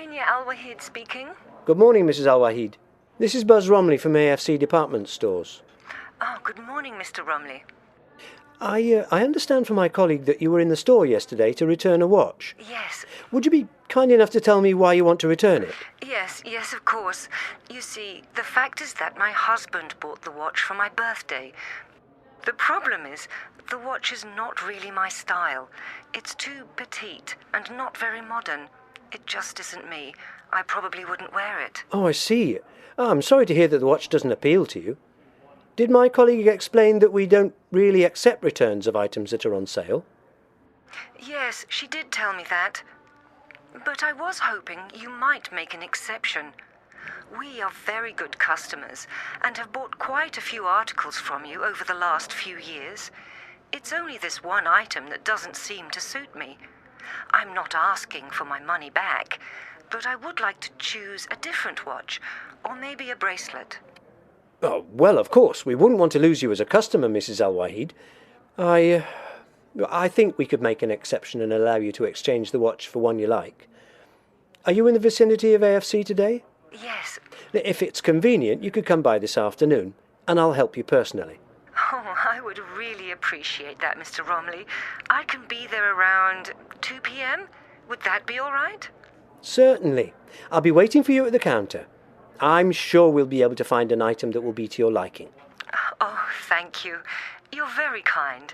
Rania Al-Wahid speaking. Good morning, Mrs. Al-Wahid. This is Buzz Romley from AFC Department Stores. Oh, good morning, Mr. Romley. I understand from my colleague that you were in the store yesterday to return a watch. Yes. Would you be kind enough to tell me why you want to return it? Yes, of course. You see, the fact is that my husband bought the watch for my birthday. The problem is, the watch is not really my style. It's too petite and not very modern. It just isn't me. I probably wouldn't wear it. Oh, I see. I'm sorry to hear that the watch doesn't appeal to you. Did my colleague explain that we don't really accept returns of items that are on sale? Yes, she did tell me that. But I was hoping you might make an exception. We are very good customers and have bought quite a few articles from you over the last few years. It's only this one item that doesn't seem to suit me. I'm not asking for my money back, but I would like to choose a different watch, or maybe a bracelet. Oh, well, of course, we wouldn't want to lose you as a customer, Mrs. Al-Wahid. I think we could make an exception and allow you to exchange the watch for one you like. Are you in the vicinity of AFC today? Yes. If it's convenient, you could come by this afternoon, and I'll help you personally. Oh, I would really appreciate that, Mr. Romley. I can be there around 2 p.m. Would that be all right? Certainly. I'll be waiting for you at the counter. I'm sure we'll be able to find an item that will be to your liking. Oh, thank you. You're very kind.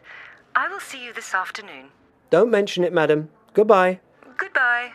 I will see you this afternoon. Don't mention it, madam. Goodbye. Goodbye.